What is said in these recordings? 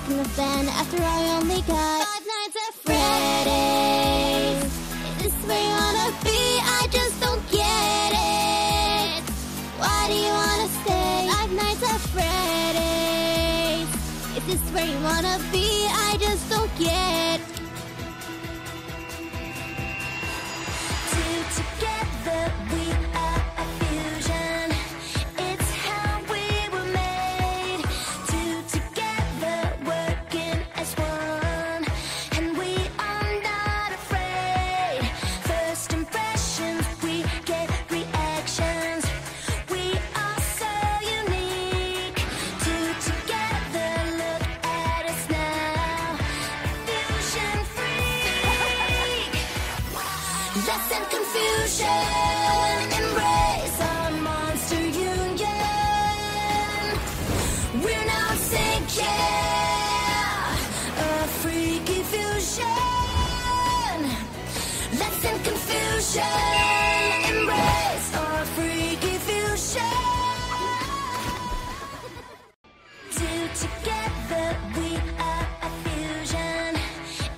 stuck in the fan. After all, we only got 5 nights at Freddy's. Is this where you wanna be? I just don't get it. Why do you wanna stay? 5 nights at Freddy's. Is this where you wanna be? I just don't get it. Two together, we are a fusion. It's how we were made. Two together, working as one. And we are not afraid. First impressions, we get reactions. We are so unique. Two together, look at us now. Fusion freak. Less than confusion. Embrace our monster union. We're not sinking. A freaky fusion. Less than confusion. Embrace our freaky fusion. Two together, we are a fusion.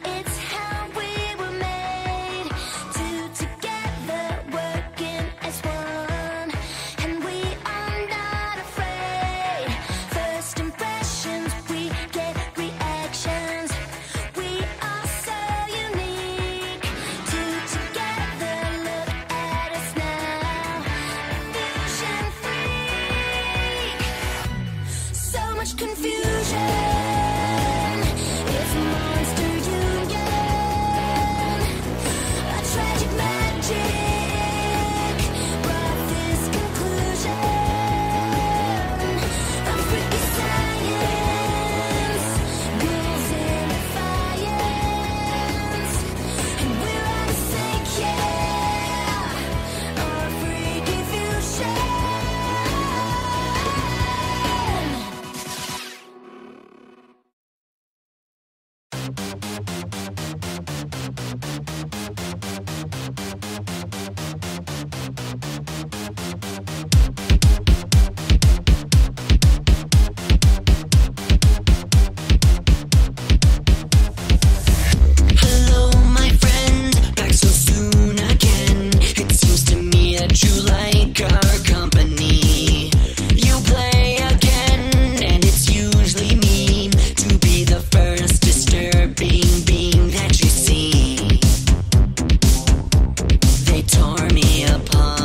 It's how we were made. Two together, working as one. And we are not afraid. First impressions, we get reactions. We are so unique. Two together, look at us now. Fusion freak. So much confusion. It's monster union. A tragic magic brought this conclusion. A freaky science, ghouls in defiance, and we're out of sync, yeah. Our freaky fusion. Hello, my friend, back so soon again. It seems to me that you like our company. You play again, and it's usually me to be the first disturbing being that you see. They tore me apart.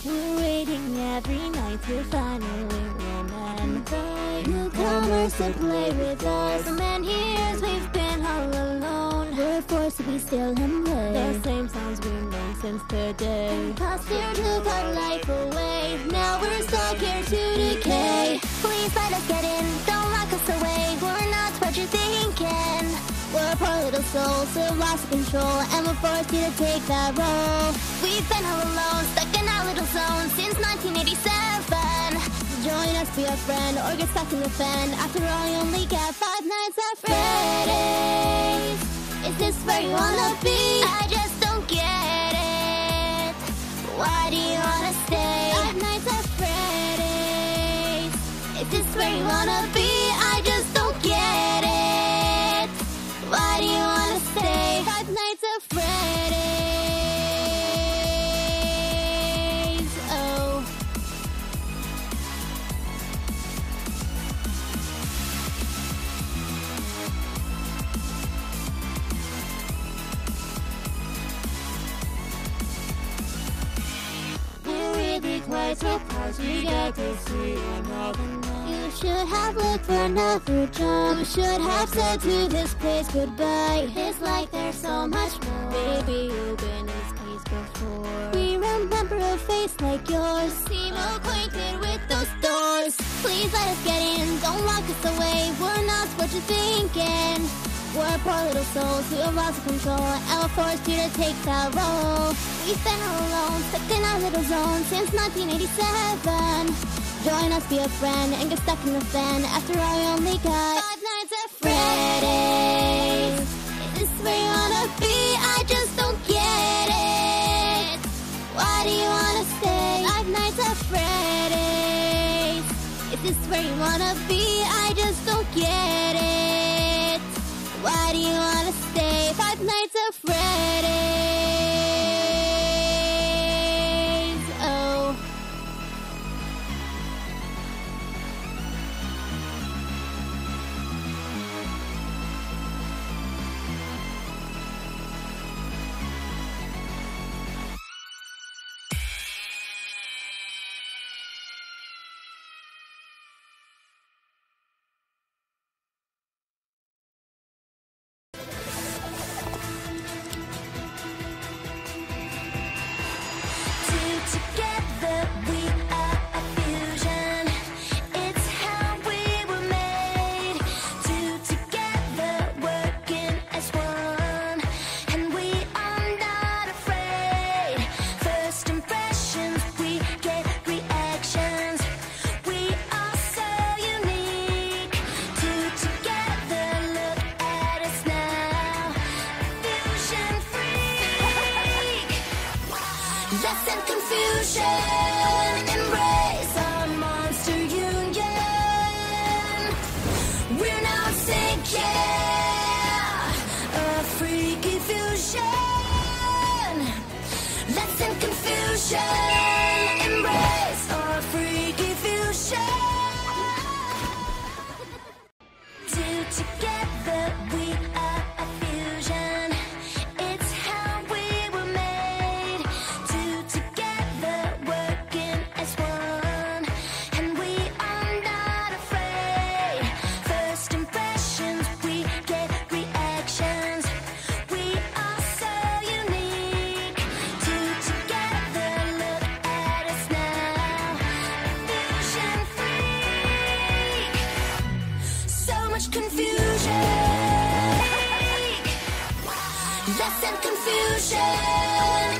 We're waiting every night to finally remember newcomers to play with us. For many years we've been all alone. We're forced to be still and play the same sounds we've known since the day Pasteur took our life away. Now we're stuck here to decay. Please let us get in, don't lock us away. We're not what you're thinking. We're poor little souls who have lost control, and we're forced you to take that role. We've been all alone, stuck in our little zone since 1987. Join us, be a friend, or get stuck in the fan. After all, you only get 5 nights at Freddy's. Is this where you wanna be? I just don't get it. Why do you wanna stay? 5 nights at Freddy's. Is this where you wanna be? I just don't get it. Why do you wanna stay? 5 nights at Freddy's. Oh. We're really quite surprised we get to see another night. You should have looked for another job. You should have said to this place goodbye. It's like there's so much more. Baby, you've been in this place before. We remember a face like yours. Seem acquainted with those doors. Please let us get in, don't lock us away. We're not what you're thinking. We're poor little souls who have lost control, and we're forced you to take that role. We've been all alone, stuck in our little zone since 1987. Join us, be a friend, and get stuck in the fan. After all, we only got 5 nights at Freddy's. Is this where you wanna Is this where you wanna be? I just don't get it. Why do you wanna stay 5 nights at Freddy's? Oh. Together we are a fusion. It's how we were made. Two together working as one, and we are not afraid. First impressions, we get reactions. We are so unique. Two together, look at us now. Fusion freak. Less than confusion, embrace our monster union. We're not sinking, a freaky fusion. Less than confusion, embrace our freaky fusion. Two together, we are a fusion. It's how we were made. Two together, working as one, and we are not afraid. First impressions, we get reactions. We are so unique. Two together, look at us now. Fusion freak. So much confusion. Less than confusion.